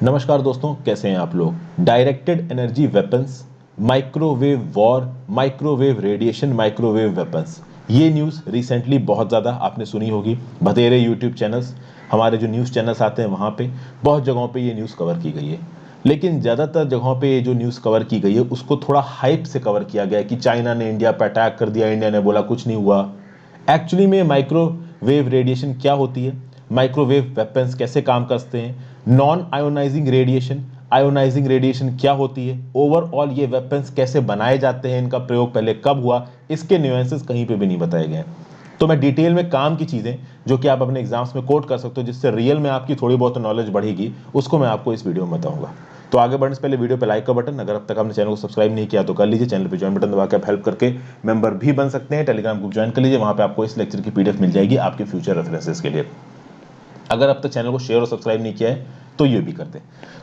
नमस्कार दोस्तों, कैसे हैं आप लोग। Directed energy weapons, microwave war, microwave radiation, microwave weapons, ये न्यूज़ रिसेंटली बहुत ज़्यादा आपने सुनी होगी। बतेरे यूट्यूब चैनल्स, हमारे जो न्यूज़ चैनल्स आते हैं वहाँ पे बहुत जगहों पे ये न्यूज़ कवर की गई है। लेकिन ज़्यादातर जगहों पे ये जो न्यूज़ कवर की गई है उसको थोड़ा हाइप से कवर किया गया है कि चाइना ने इंडिया पर अटैक कर दिया, इंडिया ने बोला कुछ नहीं हुआ। एक्चुअली में माइक्रोवेव रेडिएशन क्या होती है, माइक्रोवेव वेपन्स कैसे काम करते हैं, non ionizing radiation, ionising radiation क्या होती है, ओवरऑल ये वेपन्स कैसे बनाए जाते हैं, इनका प्रयोग पहले कब हुआ, इसके न्यूएंसेस कहीं पे भी नहीं बताए गए हैं। तो मैं डिटेल में काम की चीज़ें जो कि आप अपने एग्जाम्स में कोट कर सकते हो, जिससे रियल में आपकी थोड़ी बहुत नॉलेज बढ़ेगी, उसको मैं आपको इस वीडियो में बताऊंगा। तो आगे बढ़ने से पहले वीडियो पे लाइक का बटन, अगर अब तक आपने चैनल को सब्सक्राइब नहीं किया तो कर लीजिए। चैनल पे ज्वाइन बटन दबा के आप हेल्प करके मेंबर भी बन सकते हैं। टेलीग्राम ग्रुप ज्वाइन कर लीजिए, वहां पे आपको इस लेक्चर की पीडीएफ मिल जाएगी आपके फ्यूचर रेफरेंसेस के लिए। अगर अब तक चैनल को शेयर और सब्सक्राइब नहीं किया है तो ये भी कर दें।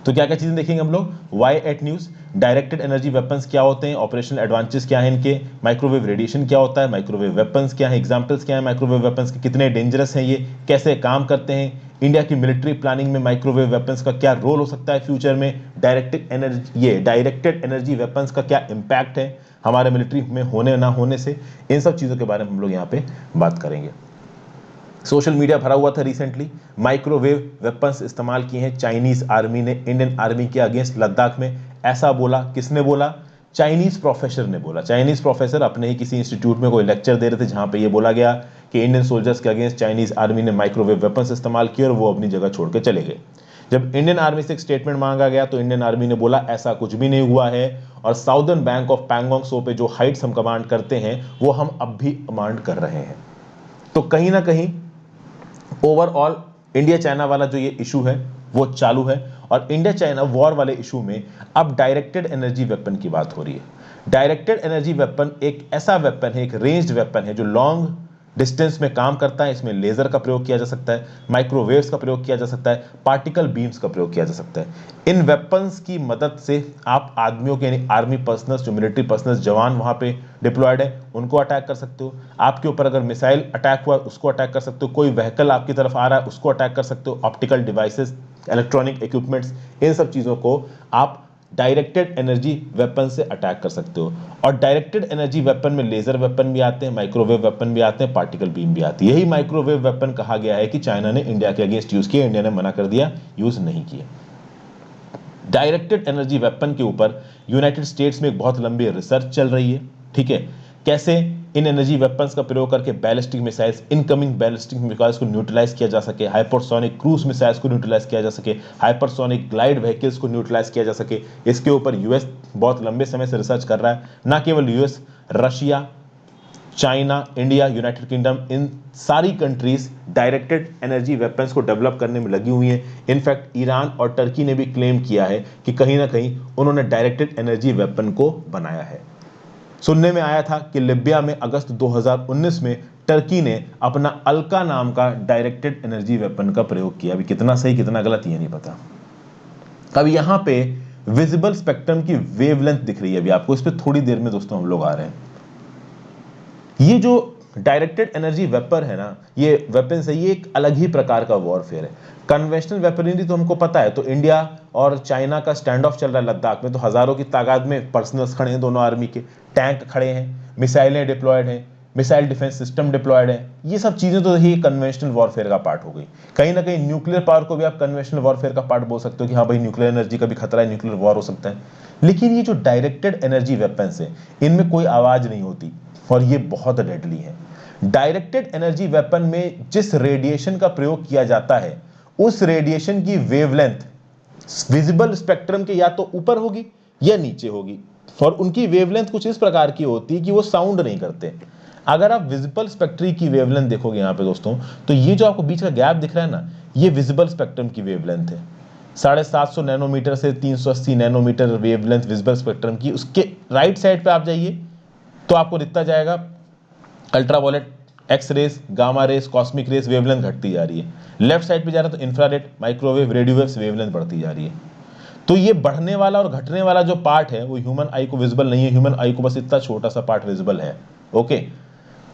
तो क्या क्या चीजें देखेंगे हम लोग। Y eight news, directed energy weapons क्या होते हैं, ऑपरेशनल एडवांटेजेस क्या है इनके, माइक्रोवेव रेडिएशन क्या होता है, माइक्रोवेव वेपन्स क्या है, एग्जांपल्स क्या है माइक्रोवेव वेपन्स के, कितने डेंजरस हैं ये, कैसे काम करते हैं, इंडिया की मिलिट्री प्लानिंग में माइक्रोवेव वेपन्स का क्या रोल हो सकता है फ्यूचर में, डायरेक्टेड एनर्जी वेपन्स का क्या इंपैक्ट है हमारे मिलिट्री में होने ना होने से, इन सब चीजों के बारे में हम लोग यहाँ पे बात करेंगे। सोशल मीडिया भरा हुआ था रिसेंटली, माइक्रोवेव वेपन्स इस्तेमाल किए हैं चाइनीज आर्मी ने इंडियन आर्मी के अगेंस्ट लद्दाख में। ऐसा बोला, किसने बोला, चाइनीज प्रोफेसर ने बोला। चाइनीज प्रोफेसर अपने ही किसी इंस्टीट्यूट में कोई लेक्चर दे रहे थे जहां पे ये बोला गया कि इंडियन सोल्जर्स के अगेंस्ट चाइनीज आर्मी ने माइक्रोवेव वेपन्स इस्तेमाल किए और वो अपनी जगह छोड़ के चले गए। जब इंडियन आर्मी से एक स्टेटमेंट मांगा गया तो इंडियन आर्मी ने बोला ऐसा कुछ भी नहीं हुआ है, और साउदर्न बैंक ऑफ पैंगोंग सो पे जो हाइट्स हम कमांड करते हैं वो हम अब भी कमांड कर रहे हैं। तो कहीं ना कहीं ओवरऑल इंडिया चाइना वाला जो ये इशू है वो चालू है, और इंडिया चाइना वॉर वाले इशू में अब डायरेक्टेड एनर्जी वेपन की बात हो रही है। डायरेक्टेड एनर्जी वेपन एक ऐसा वेपन है, एक रेंज्ड वेपन है जो लॉन्ग डिस्टेंस में काम करता है। इसमें लेजर का प्रयोग किया जा सकता है, माइक्रोवेव्स का प्रयोग किया जा सकता है, पार्टिकल बीम्स का प्रयोग किया जा सकता है। इन वेपन्स की मदद से आप आदमियों के यानी आर्मी पर्सनल्स, जो मिलिट्री पर्सनल्स जवान वहां पे डिप्लॉयड है, उनको अटैक कर सकते हो। आपके ऊपर अगर मिसाइल अटैक हुआ उसको अटैक कर सकते हो, कोई व्हीकल आपकी तरफ आ रहा है उसको अटैक कर सकते हो, ऑप्टिकल डिवाइसेस, इलेक्ट्रॉनिक इक्विपमेंट्स, इन सब चीज़ों को आप डायरेक्टेड एनर्जी वेपन से अटैक कर सकते हो। और डायरेक्टेड एनर्जी वेपन में लेजर वेपन भी आते हैं, माइक्रोवेव वेपन भी आते हैं, पार्टिकल बीम भी आती है। यही माइक्रोवेव वेपन कहा गया है कि चाइना ने इंडिया के अगेंस्ट यूज किया, इंडिया ने मना कर दिया, यूज नहीं किया। डायरेक्टेड एनर्जी वेपन के ऊपर यूनाइटेड स्टेट्स में एक बहुत लंबी रिसर्च चल रही है। ठीक है, कैसे इन एनर्जी वेपन्स का प्रयोग करके ballistic missiles, incoming ballistic missiles को न्यूट्रलाइज किया जा सके, हाइपरसोनिक क्रूज मिसाइल्स को न्यूट्रलाइज किया जा सके, हाइपरसोनिक ग्लाइड व्हीकल्स को न्यूट्रलाइज किया जा सके। इसके ऊपर यूएस बहुत लंबे समय से रिसर्च कर रहा है। ना केवल US, Russia, China, India, United Kingdom, इन सारी कंट्रीज डायरेक्टेड एनर्जी वेपन्स को डेवलप करने में लगी हुई हैं। इनफैक्ट ईरान और टर्की ने भी क्लेम किया है कि कहीं ना कहीं उन्होंने डायरेक्टेड एनर्जी वेपन को बनाया है। सुनने में आया था कि लिबिया में अगस्त 2019 में टर्की ने अपना अल्का नाम का डायरेक्टेड एनर्जी वेपन का प्रयोग किया। अभी कितना सही कितना गलत ये नहीं पता। अब यहां पे विजिबल स्पेक्ट्रम की वेवलेंथ दिख रही है अभी आपको, इस पर थोड़ी देर में दोस्तों हम लोग आ रहे हैं। ये जो डायरेक्टेड एनर्जी वेपन है ना, ये वेपन है, ये एक अलग ही प्रकार का वॉरफेयर है। कन्वेंशनल वेपनरी तो हमको पता है, तो इंडिया और चाइना का स्टैंड ऑफ चल रहा है लद्दाख में, तो हजारों की तादाद में पर्सनल्स खड़े हैं दोनों आर्मी के, टैंक खड़े हैं, मिसाइलें डिप्लॉयड हैं, मिसाइल डिफेंस सिस्टम डिप्लॉयड है। ये सब चीजें तो ही कन्वेंशनल वॉरफेयर का पार्ट हो गई। कहीं ना कहीं न्यूक्लियर पावर को भी आप कन्वेंशनल वॉरफेयर का पार्ट बोल सकते हो कि हाँ भाई न्यूक्लियर एनर्जी का भी खतरा है, न्यूक्लियर वॉर हो सकता है। लेकिन ये जो डायरेक्टेड एनर्जी वेपन्स है इनमें कोई आवाज नहीं होती और ये बहुत डेडली है। डायरेक्टेड एनर्जी वेपन में जिस रेडिएशन का प्रयोग किया जाता है उस रेडिएशन की वेवलेंथ विजिबल स्पेक्ट्रम के या तो ऊपर होगी या नीचे होगी, और उनकी वेवलेंथ कुछ इस प्रकार की होती है कि वो साउंड नहीं करते। अगर आप विजिबल स्पेक्ट्री की वेवलेंथ देखोगे यहां पे दोस्तों, तो ये जो आपको बीच का गैप दिख रहा है ना, ये विजिबल स्पेक्ट्रम की वेवलेंथ है। 750 नैनोमीटर से 380 नैनोमीटर वेवलेंथ विजिबल स्पेक्ट्रम की। उसके राइट साइड पे आप जाइए तो आपको दिखता जाएगा ultraviolet, X rays, gamma rays, cosmic rays, wavelength घटती जा रही है। लेफ्ट साइड पे जा रहा है तो infrared, microwave, radio waves, wavelength बढ़ती जा रही है। तो ये बढ़ने वाला और घटने वाला जो पार्ट है वो ह्यूमन आई को विजिबल नहीं है, ह्यूमन आई को बस इतना छोटा सा पार्ट विजिबल है। ओके,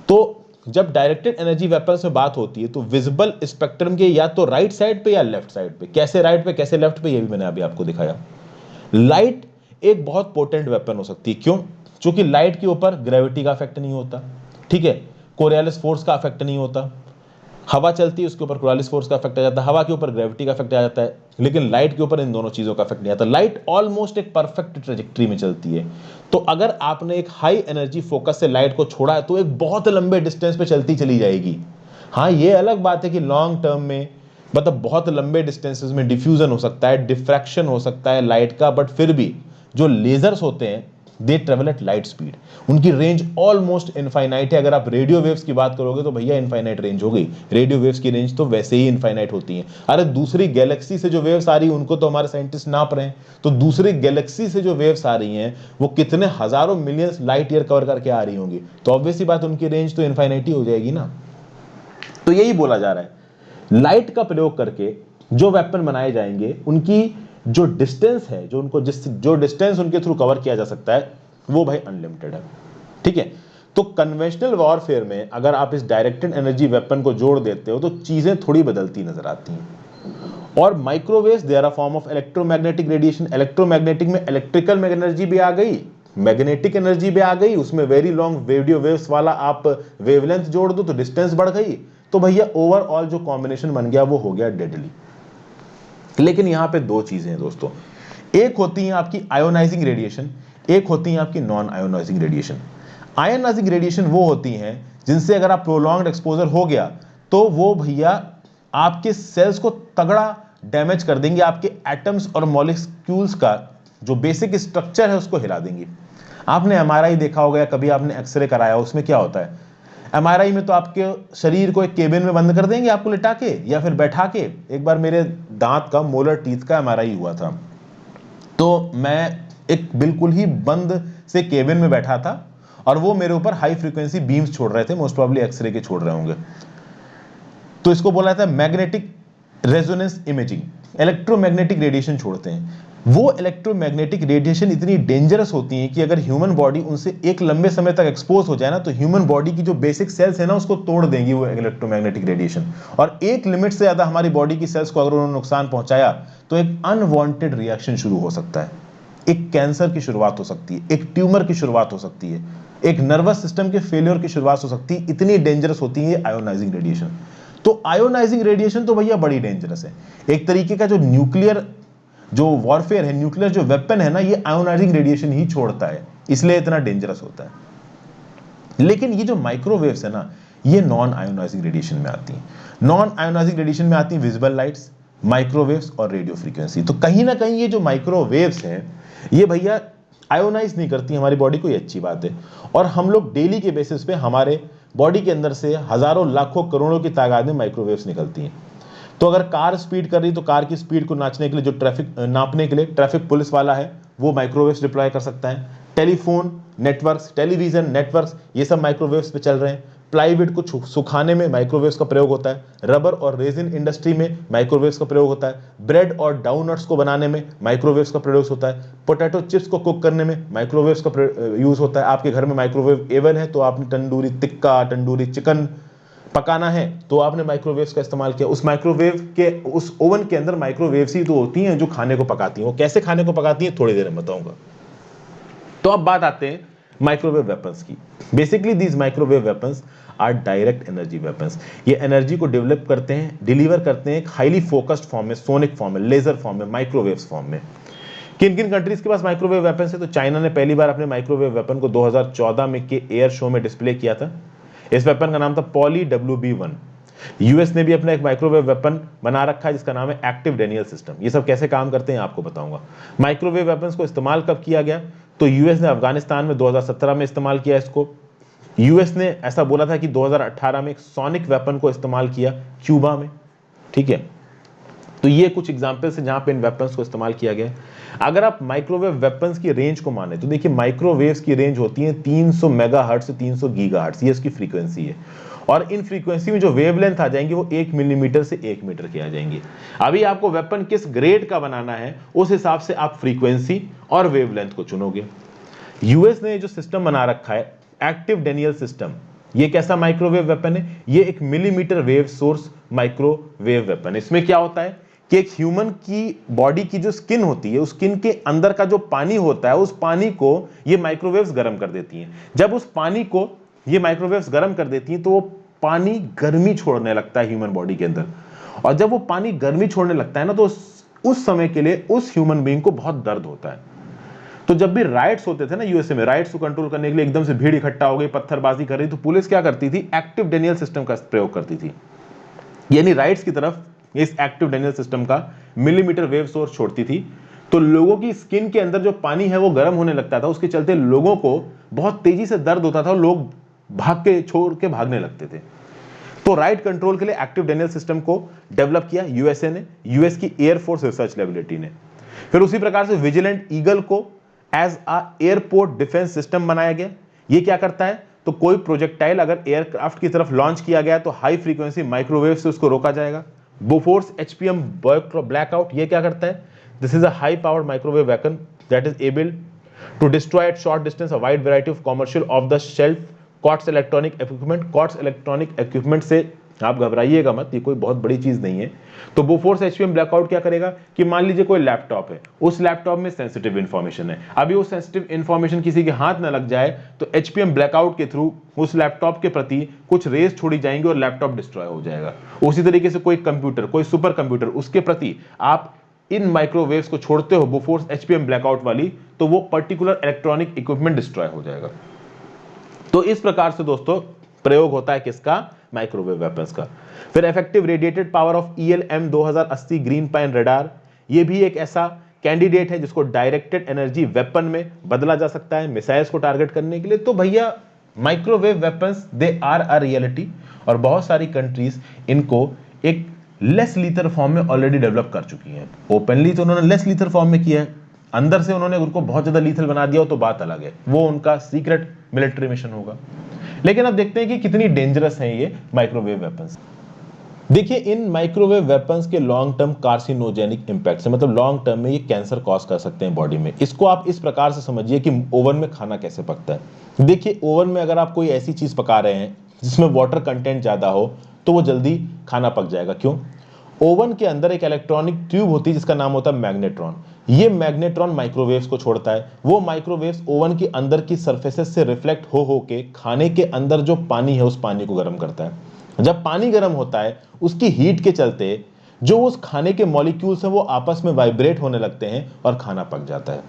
तो जब डायरेक्टेड एनर्जी वेपन्स में बात होती है तो विजिबल स्पेक्ट्रम के या तो राइट साइड पे या लेफ्ट साइड पे, कैसे राइट पे कैसे लेफ्ट पे, ये भी मैंने अभी आपको दिखाया। लाइट एक बहुत पोटेंट वेपन हो सकती है, क्यों? क्योंकि लाइट के ऊपर ग्रेविटी का इफेक्ट नहीं होता, ठीक है, कोरियोलिस फोर्स का इफेक्ट नहीं होता। हवा चलती है उसके ऊपर कोरियोलिस फोर्स का इफेक्ट आ जाता है, हवा के ऊपर ग्रेविटी का इफेक्ट आ जाता है, लेकिन लाइट के ऊपर इन दोनों चीजों का इफेक्ट नहीं आता। लाइट ऑलमोस्ट एक परफेक्ट ट्रेजेक्टरी में चलती है। तो अगर आपने एक हाई एनर्जी फोकस से लाइट को छोड़ा है तो एक बहुत लंबे डिस्टेंस पे चलती चली जाएगी। हाँ, ये अलग बात है कि लॉन्ग टर्म में मतलब बहुत लंबे डिस्टेंसेस में डिफ्यूजन हो सकता है, डिफ्रैक्शन हो सकता है लाइट का, बट फिर भी जो लेजर्स होते हैं they travel eight light speed, उनकी रेंज ऑलमोस्ट इनफाइनाइट है। अगर आप रेडियो वेव्स की बात करोगे तो भैया इनफाइनाइट रेंज हो गई, रेडियो वेव्स की रेंज तो वैसे ही इनफाइनाइट होती है। अरे दूसरी गैलेक्सी से जो वेव्स आ रही है उनको तो हमारे साइंटिस्ट नाप रहे हैं, तो दूसरी गैलेक्सी से जो वेव्स आ रही हैं वो कितने हजारों मिलियंस लाइट ईयर कवर करके आ रही होंगी, तो ऑब्वियसली बात उनकी रेंज तो इनफाइनाइट ही हो जाएगी ना। तो यही बोला जा रहा है, लाइट का प्रयोग करके जो वेपन बनाए जाएंगे उनकी जो डिस्टेंस है, जो डिस्टेंस उनके थ्रू कवर किया जा सकता है वो भाई अनलिमिटेड है, ठीक है। तो कन्वेंशनल वॉरफेयर में अगर आप इस डायरेक्टेड एनर्जी वेपन को जोड़ देते हो तो चीजें थोड़ी बदलती नजर आती हैं। और microwaves they are a form of electromagnetic radiation. Electromagnetic में इलेक्ट्रिकल एनर्जी भी आ गई, मैग्नेटिक एनर्जी भी आ गई, उसमें वेरी लॉन्ग रेडियो वेव्स वाला आप वेवलेंथ जोड़ दो तो डिस्टेंस बढ़ गई, तो भैया ओवरऑल जो कॉम्बिनेशन बन गया वो हो गया डेडली। लेकिन यहां पे दो चीजें हैं दोस्तों, एक होती है आपकी आयोनाइजिंग रेडिएशन, एक होती है आपकी non ionizing radiation. Ionising radiation वो होती हैं जिनसे अगर आप प्रोलॉन्ग्ड एक्सपोजर हो गया तो वो भैया आपके सेल्स को तगड़ा डैमेज कर देंगे, आपके एटम्स और मॉलिक्यूल्स का जो बेसिक स्ट्रक्चर है उसको हिला देंगी। आपने एमआरआई देखा होगा या कभी आपने एक्सरे कराया, उसमें क्या होता है, एमआरआई में तो आपके शरीर को एक केबिन में बंद कर देंगे आपको लिटा के या फिर बैठा के। एक बार मेरे दांत का, मोलर टीथ का एमआरआई हुआ था, तो मैं एक बिल्कुल ही बंद से केबिन में बैठा था और वो मेरे ऊपर हाई फ्रीक्वेंसी बीम्स छोड़ रहे थे, मोस्ट प्रोबब्ली एक्सरे के छोड़ रहे होंगे। तो इसको बोला जाता है magnetic resonance imaging, electromagnetic radiation छोड़ते हैं। वो इलेक्ट्रोमैग्नेटिक रेडिएशन इतनी डेंजरस होती है कि अगर ह्यूमन बॉडी उनसे एक लंबे समय तक एक्सपोज हो जाए ना तो ह्यूमन बॉडी की जो बेसिक सेल्स है ना उसको तोड़ देंगी वो इलेक्ट्रोमैग्नेटिक रेडिएशन। और एक लिमिट से ज्यादा हमारी बॉडी की सेल्स को अगर उन्होंने नुकसान पहुंचाया तो एक अनवांटेड रिएक्शन शुरू हो सकता है, एक कैंसर की शुरुआत हो सकती है, एक ट्यूमर की शुरुआत हो सकती है, एक नर्वस सिस्टम के फेलियर की शुरुआत हो सकती है। इतनी डेंजरस होती है आयोनाइजिंग रेडिएशन। तो आयोनाइजिंग रेडिएशन तो भैया बड़ी डेंजरस है, एक तरीके का जो न्यूक्लियर जो वॉरफेयर है, न्यूक्लियर जो वेपन है ना, ये आयोनाइजिंग रेडिएशन ही छोड़ता है, इसलिए इतना डेंजरस होता है। लेकिन ये जो माइक्रोवेव्स है ना, ये नॉन आयोनाइजिंग रेडिएशन में आती हैं। नॉन आयोनाइजिंग रेडिएशन में आती हैं विजिबल लाइट्स, माइक्रोवेव्स और रेडियो फ्रीक्वेंसी। तो कहीं ना कहीं ये जो माइक्रोवेव्स हैं ये भैया आयोनाइज नहीं करती हमारी बॉडी को, ये अच्छी बात है। और हम लोग डेली के बेसिस पे हमारे बॉडी के अंदर से हजारों लाखों करोड़ों की तादाद में माइक्रोवेव्स निकलती हैं। तो अगर कार स्पीड कर रही तो कार की स्पीड को नाचने के लिए जो ट्रैफिक नापने के लिए ट्रैफिक पुलिस वाला है वो माइक्रोवेव्स डिप्लॉय कर सकता है। टेलीफोन नेटवर्क्स, टेलीविजन नेटवर्क्स, ये सब माइक्रोवेव्स पे चल रहे हैं। प्लाईवुड को सुखाने में माइक्रोवेव्स का प्रयोग होता है। रबर और रेजिन इंडस्ट्री में माइक्रोवेव्स का प्रयोग होता है। ब्रेड और डाउनट्स को बनाने में माइक्रोवेव्स का प्रयोग होता है। पोटैटो चिप्स को कुक करने में माइक्रोवेव्स का यूज होता है। आपके घर में माइक्रोवेव एवन है तो आपने तंदूरी टिक्का, तंदूरी चिकन पकाना है तो आपने माइक्रोवेव्स का इस्तेमाल किया। उस माइक्रोवेव के, उस ओवन के अंदर माइक्रोवेव्स ही तो होती हैं जो खाने को पकाती हैं। वो कैसे खाने को पकाती हैं थोड़ी देर में बताऊंगा। तो अब बात आते हैं माइक्रोवेव वेपन्स की। Basically these microwave weapons are direct energy weapons. ये एनर्जी को डेवलप करते हैं, डिलीवर करते हैं एक हाईली फोकस्ड फॉर्म में, सोनिक फॉर्म में, लेजर फॉर्म में, माइक्रोवेव्स फॉर्म में। किन किन कंट्रीज के पास माइक्रोवेव वेपन्स है? तो चाइना ने पहली बार अपने माइक्रोवेव वेपन को 2014 में के एयर शो में डिस्प्ले किया था। इस वेपन का नाम था पॉली WB1। यूएस ने भी अपना एक माइक्रोवेव वेपन बना रखा है जिसका नाम है एक्टिव डेनियल सिस्टम। ये सब कैसे काम करते हैं आपको बताऊंगा। माइक्रोवेव वेपन्स को इस्तेमाल कब किया गया? तो यूएस ने अफगानिस्तान में 2017 में इस्तेमाल किया इसको। यूएस ने ऐसा बोला था कि 2018 में एक सोनिक वेपन को इस्तेमाल किया क्यूबा में, ठीक है। तो ये कुछ एग्जांपल्स हैं जहां पे इन वेपन्स को इस्तेमाल किया गया। अगर आप माइक्रोवेव वेपन्स की रेंज को माने तो देखिए माइक्रोवेव्स की रेंज होती है 300 मेगाहर्ट्ज से 300 गीगाहर्ट्ज, ये इसकी फ्रीक्वेंसी है। और इन फ्रीक्वेंसी में जो वेवलेंथ आ जाएंगी वो 1 मिलीमीटर से 1 मीटर की आ जाएंगी। अभी आपको वेपन किस ग्रेड का बनाना है उस हिसाब से आप फ्रीक्वेंसी और वेवलेंथ को चुनोगे। यूएस ने जो सिस्टम बना रखा है एक्टिव डेनियल सिस्टम, ये कैसा माइक्रोवेव वेपन है? ये एक millimetre wave source microwave weapon. इसमें क्या होता है कि एक ह्यूमन की बॉडी की जो स्किन होती है, उस स्किन के अंदर का जो पानी होता है, उस पानी को ये माइक्रोवेव्स गर्म कर देती हैं। जब उस पानी को ये माइक्रोवेव्स गर्म कर देती हैं तो वो पानी गर्मी छोड़ने लगता है ह्यूमन बॉडी के अंदर, और जब वो पानी गर्मी छोड़ने लगता है ना, तो उस समय के लिए उस ह्यूमन बीइंग को बहुत दर्द होता है। तो जब भी राइट्स होते थे ना यूएसए में, राइट्स को कंट्रोल करने के लिए एकदम से भीड़ इकट्ठा हो गई, पत्थरबाजी कर रही, तो पुलिस क्या करती थी? एक्टिव डेनियल सिस्टम का प्रयोग करती थी, यानी राइट्स की तरफ इस एक्टिव डेनियल सिस्टम का मिलीमीटर वेव सोर्स छोड़ती थी। तो लोगों की स्किन के अंदर जो पानी है वो गर्म होने लगता था, उसके चलते लोगों को बहुत तेजी से दर्द होता था और लोग भाग के छोड़ के भागने लगते थे। तो राइट कंट्रोल के लिए एक्टिव डेनियल सिस्टम को डेवलप किया यूएसए ने, यूएस की एयरफोर्स रिसर्च लेबोरेटरी ने। फिर उसी प्रकार से विजिलेंट ईगल को as a airport defence system बनाया गया। ये क्या करता है? तो कोई प्रोजेक्टाइल अगर एयरक्राफ्ट की तरफ लॉन्च किया गया तो हाई फ्रीक्वेंसी माइक्रोवेव से उसको रोका जाएगा। बोफोर्स एचपीएम ब्लैकआउट, ये क्या करता है? This is a high powered microwave weapon that is able to destroy at short distance a wide variety of commercial of the shelf COTS electronic equipment. COTS electronic equipment से आप घबराइएगा मत, ये कोई बहुत बड़ी चीज नहीं है। तो बोफोर्स एचपीएम ब्लैकआउट क्या करेगा कि मान लीजिए कोई लैपटॉप है, उस लैपटॉप में सेंसिटिव इंफॉर्मेशन है, अभी वो सेंसिटिव इंफॉर्मेशन किसी के हाथ न लग जाए, तो एचपीएम ब्लैकआउट के थ्रू उस लैपटॉप के प्रति कुछ रेस छोड़ी जाएंगे और लैपटॉप डिस्ट्रॉय हो जाएगा। उसी तरीके से कोई कंप्यूटर, कोई सुपर कंप्यूटर, उसके प्रति आप इन माइक्रोवेव्स को छोड़ते हो बोफोर्स एचपीएम ब्लैकआउट वाली, तो वो पर्टिकुलर इलेक्ट्रॉनिक इक्विपमेंट डिस्ट्रॉय हो जाएगा। तो इस प्रकार से दोस्तों प्रयोग होता है किसका? माइक्रोवेव वेपन्स का। फिर effective radiated power of ELM 2080 Green Pine radar, ये भी एक ऐसा कैंडिडेट है जिसको डायरेक्टेड एनर्जी वेपन में बदला जा सकता है मिसाइल्स को टारगेट करने के लिए। तो भैया microwave weapons they are a reality, और बहुत सारी कंट्रीज इनको एक लेस लीथर फॉर्म में ऑलरेडी डेवलप कर चुकी हैं। ओपनली तो उन्होंने लेस लीथर फॉर्म में किया है, अंदर से उन्होंने उनको बहुत ज्यादा लीथल बना दिया हो तो बात अलग है, वो उनका सीक्रेट मिलिट्री मिशन होगा। लेकिन अब देखते हैं कि कितनी डेंजरस हैं ये माइक्रोवेव वेपन्स। देखिए, इन माइक्रोवेव वेपन्स के लॉन्ग टर्म कार्सिनोजेनिक इंपैक्ट है, मतलब लॉन्ग टर्म में ये कैंसर कॉज कर सकते हैं बॉडी में। इसको आप इस प्रकार से समझिए कि ओवन में खाना कैसे पकता है। देखिए, ओवन में अगर आप कोई ऐसी चीज पका रहे हैं जिसमें वाटर कंटेंट ज्यादा हो तो वो जल्दी खाना पक जाएगा। क्यों? ओवन के अंदर एक इलेक्ट्रॉनिक ट्यूब होती है जिसका नाम होता है मैग्नेट्रॉन। ये मैग्नेट्रॉन माइक्रोवेव्स को छोड़ता है। वो माइक्रोवेव्स ओवन के अंदर की सरफेसेस से रिफ्लेक्ट हो के खाने के अंदर जो पानी है उस पानी को गर्म करता है। जब पानी गर्म होता है, उसकी हीट के चलते जो उस खाने के मॉलिक्यूल्स हैं वो आपस में वाइब्रेट होने लगते हैं और खाना पक जाता है।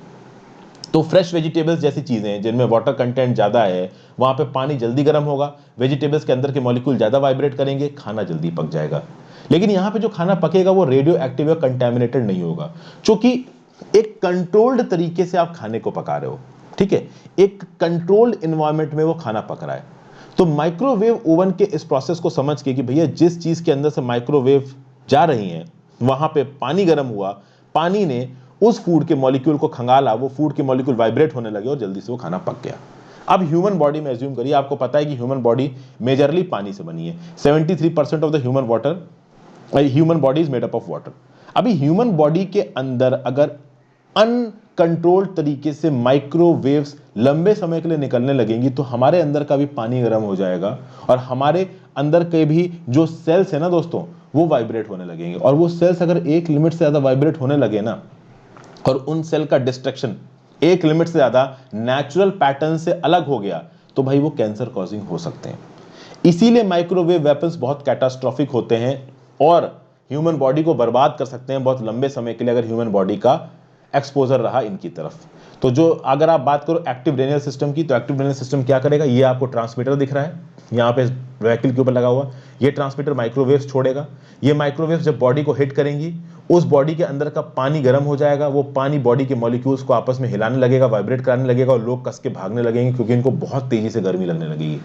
तो फ्रेश वेजिटेबल्स जैसी चीजें जिनमें वाटर कंटेंट ज्यादा है, वहां पे पानी जल्दी गर्म होगा, वेजिटेबल्स के अंदर के मॉलिक्यूल ज्यादा वाइब्रेट करेंगे, खाना जल्दी पक जाएगा। लेकिन यहाँ पे जो खाना पकेगा वो रेडियो एक्टिव या कंटेमिनेटेड नहीं होगा, क्योंकि एक कंट्रोल्ड तरीके से आप खाने को पका रहे हो। ठीक है, एक कंट्रोल्ड एनवायरनमेंट में वो खाना पक रहा है। तो माइक्रोवेव ओवन के इस प्रोसेस को समझ के कि भैया जिस चीज के अंदर से माइक्रोवेव जा रही है वहां पे पानी गर्म हुआ, पानी ने उस फूड के मॉलिक्यूल को खंगाला, वो फूड के मॉलिक्यूल वाइब्रेट होने लगे और जल्दी से वो खाना पक गया। अब ह्यूमन बॉडी में एज्यूम करिए, आपको पता है कि ह्यूमन बॉडी मेजरली पानी से बनी है। 73% of the human body is made up of water. अभी ह्यूमन बॉडी के अंदर अगर अनकंट्रोल्ड तरीके से माइक्रोवेव्स लंबे समय के लिए निकलने लगेंगी तो हमारे अंदर का भी पानी गर्म हो जाएगा और हमारे अंदर के भी जो सेल्स है ना दोस्तों, वो वाइब्रेट होने लगेंगे। और वो सेल्स अगर एक लिमिट से ज्यादा वाइब्रेट होने लगे ना, और उन सेल का डिस्ट्रक्शन एक लिमिट से ज्यादा नेचुरल पैटर्न से अलग हो गया, तो भाई वो कैंसर कॉजिंग हो सकते हैं। इसीलिए माइक्रोवेव वेपन्स बहुत कैटास्ट्रोफिक होते हैं और ह्यूमन बॉडी को बर्बाद कर सकते हैं बहुत लंबे समय के लिए अगर ह्यूमन बॉडी का एक्सपोजर रहा इनकी तरफ। तो जो अगर आप बात करो एक्टिव डेनियल सिस्टम की, तो एक्टिव डेनियल सिस्टम क्या करेगा? ये आपको ट्रांसमीटर दिख रहा है यहाँ पे व्हीकल के ऊपर लगा हुआ, ये ट्रांसमीटर माइक्रोवेव्स छोड़ेगा। ये माइक्रोवेव्स जब बॉडी को हिट करेंगी, उस बॉडी के अंदर का पानी गर्म हो जाएगा, वो पानी बॉडी के मॉलिक्यूल्स को आपस में हिलाने लगेगा, वाइब्रेट कराने लगेगा और लोग कस के भागने लगेंगे क्योंकि इनको बहुत तेजी से गर्मी लगने लगेगी।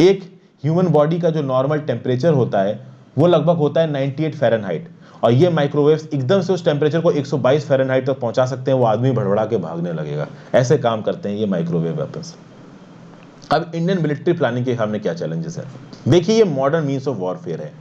एक ह्यूमन बॉडी का जो नॉर्मल टेम्परेचर होता है वो लगभग होता है 98 फ़ारेनहाइट, और ये माइक्रोवेव्स एकदम से उस टेम्परेचर को 122 फ़ारेनहाइट तक पहुंचा सकते हैं। वो आदमी भड़बड़ा के भागने लगेगा। ऐसे काम करते हैं ये माइक्रोवेव वेपन्स। अब इंडियन मिलिट्री प्लानिंग के सामने क्या चैलेंजेस है? देखिए, ये मॉडर्न मीन्स ऑफ वॉरफेयर है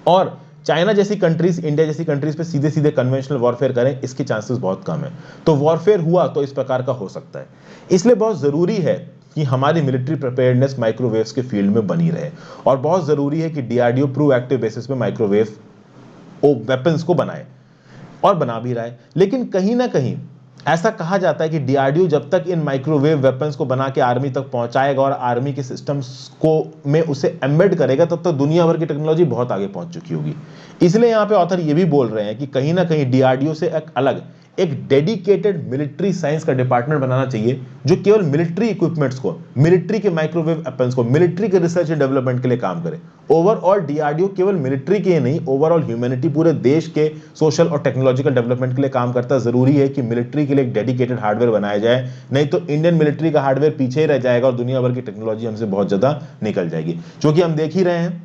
और चाइना जैसी कंट्रीज, इंडिया जैसी कंट्रीज पे सीधे सीधे कन्वेंशनल वॉरफेयर करें इसके चांसेस बहुत कम है। तो वॉरफेयर हुआ तो इस प्रकार का हो सकता है। इसलिए बहुत जरूरी है कि हमारी मिलिट्री प्रिपेयर्डनेस माइक्रोवेव्स के फील्ड में बनी रहे। और बहुत ज़रूरी है कि डीआरडीओ प्रोएक्टिव बेसिस पे माइक्रोवेव वेपन्स को बनाए, और बना भी रहा है। लेकिन कहीं ना कहीं ऐसा कहा जाता है कि डीआरडीओ जब तक इन माइक्रोवेव वेपन्स को बना के आर्मी तक पहुंचाएगा और आर्मी के सिस्टम्स को में उसे एम्बेड करेगा, तब तक दुनिया भर की टेक्नोलॉजी बहुत आगे पहुंच चुकी होगी। इसलिए यहाँ पे ऑथर ये भी बोल रहे हैं कि कहीं ना कहीं डीआरडीओ से एक डेडिकेटेड मिलिट्री साइंस का डिपार्टमेंट बनाना चाहिए, जो केवल मिलिट्री इक्विपमेंट्स को, मिलिट्री के माइक्रोवेव वेपन्स को, मिलिट्री के रिसर्च एंड डेवलपमेंट के लिए काम करे। ओवरऑल डीआरडीओ केवल मिलिट्री के नहीं, ओवरऑल ह्यूमैनिटी, पूरे देश के सोशल और टेक्नोलॉजिकल डेवलपमेंट के लिए काम करता है। जरूरी है कि मिलिट्री के लिए एक डेडिकेटेड हार्डवेयर बनाया जाए, नहीं तो इंडियन मिलिट्री का हार्डवेयर पीछे ही रह जाएगा और दुनिया भर की टेक्नोलॉजी हमसे बहुत ज्यादा निकल जाएगी। क्योंकि हम देख ही रहे हैं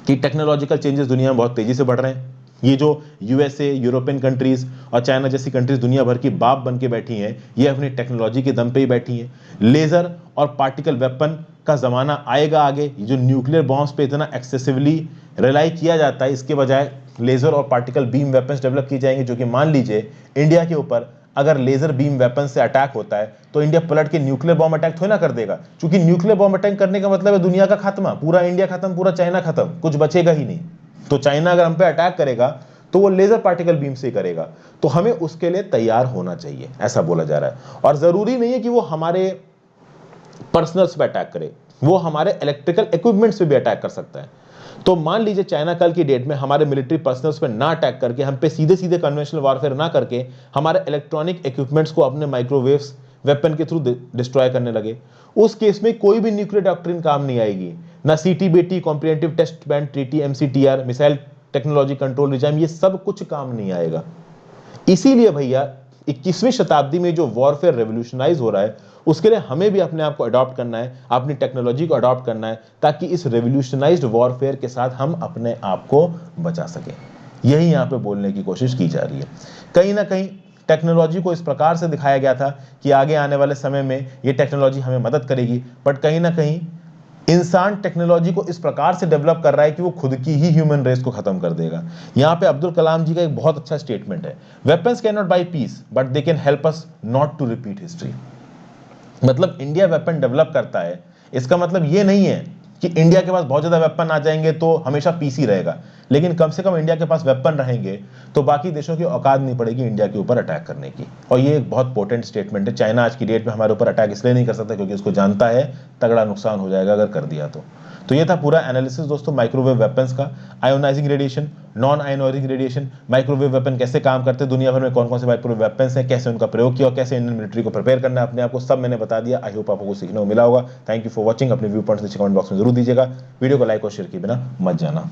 कि टेक्नोलॉजिकल चेंजेस दुनिया में बहुत तेजी से बढ़ रहे हैं। ये जो यूएसए, यूरोपियन कंट्रीज और चाइना जैसी कंट्रीज दुनिया भर की बाप बन के बैठी हैं, ये अपनी टेक्नोलॉजी के दम पे ही बैठी हैं। लेजर और पार्टिकल वेपन का जमाना आएगा आगे। ये जो न्यूक्लियर बॉम्ब्स पे इतना एक्सेसिवली रिलाई किया जाता है, इसके बजाय लेजर और पार्टिकल बीम वेपन्स डेवलप किए जाएंगे, जो कि मान लीजिए इंडिया के ऊपर अगर लेजर बीम वेपन से अटैक होता है तो इंडिया पलट के न्यूक्लियर बॉम्ब अटैक थोड़ी ना कर देगा, क्योंकि न्यूक्लियर बॉम्ब अटैक करने का मतलब है दुनिया का खात्मा, पूरा इंडिया खत्म, पूरा चाइना खत्म, कुछ बचेगा ही नहीं। तो चाइना अगर हम पे अटैक करेगा तो वो लेजर पार्टिकल बीम से करेगा, तो हमें उसके लिए तैयार होना चाहिए, ऐसा बोला जा रहा है। और जरूरी नहीं है कि वो हमारे पर्सनल्स पे अटैक करे, वो हमारे इलेक्ट्रिकल इक्विपमेंट्स पे भी अटैक कर सकता है। तो मान लीजिए चाइना कल की डेट में हमारे मिलिट्री पर्सनल्स पे ना अटैक करके, हम पे सीधे सीधे कन्वेंशनल वॉरफेयर ना करके, हमारे इलेक्ट्रॉनिक इक्विपमेंट्स को अपने माइक्रोवेव्स वेपन के थ्रू डिस्ट्रॉय करने लगे, उस केस में कोई भी न्यूक्लियर डॉक्ट्रिन काम नहीं आएगी। ना CTBT, comprehensive test band treaty, MCTR, missile technology control regime, ये सब कुछ काम नहीं आएगा। इसीलिए भैया 21वीं शताब्दी में जो वॉरफेयर रेवोल्यूशनाइज हो रहा है, उसके लिए हमें भी अपने आप को अडॉप्ट करना है, अपनी टेक्नोलॉजी को अडॉप्ट करना है, ताकि इस रेवोल्यूशनाइज्ड वॉरफेयर के साथ हम अपने आप को बचा सकें। यही यहाँ पे बोलने की कोशिश की जा रही है। कहीं ना कहीं टेक्नोलॉजी को इस प्रकार से दिखाया गया था कि आगे आने वाले समय में ये टेक्नोलॉजी हमें मदद करेगी, बट कहीं ना कहीं इंसान टेक्नोलॉजी को इस प्रकार से डेवलप कर रहा है कि वो खुद की ही ह्यूमन रेस को खत्म कर देगा। यहां पे अब्दुल कलाम जी का एक बहुत अच्छा स्टेटमेंट है, weapons can not by peace but they can help us not to repeat history. मतलब इंडिया वेपन डेवलप करता है, इसका मतलब ये नहीं है कि इंडिया के पास बहुत ज्यादा वेपन आ जाएंगे तो हमेशा पीस ही रहेगा, लेकिन कम से कम इंडिया के पास वेपन रहेंगे तो बाकी देशों की औकात नहीं पड़ेगी इंडिया के ऊपर अटैक करने की। और ये एक बहुत पोटेंट स्टेटमेंट है। चाइना आज की डेट में हमारे ऊपर अटैक इसलिए नहीं कर सकता क्योंकि उसको जानता है तगड़ा नुकसान हो जाएगा अगर कर दिया तो ये था पूरा एनालिसिस दोस्तों माइक्रोवेव वेपन्स का। Ionizing radiation, non ionizing radiation, microwave weapon कैसे काम करते हैं, दुनिया भर में कौन कौन से माइक्रोवेव वेपन्स हैं, कैसे उनका प्रयोग किया और कैसे इंडियन मिलिट्री को प्रिपेयर करना है अपने आप को, सब मैंने बता दिया। आई होप आपको कुछ सीखने को मिला होगा। Thank you for watching. अपने व्यू पॉइंट्स नीचे कमेंट बॉक्स में जरूर दीजिएगा। वीडियो को लाइक और शेयर किए बिना मत जाना।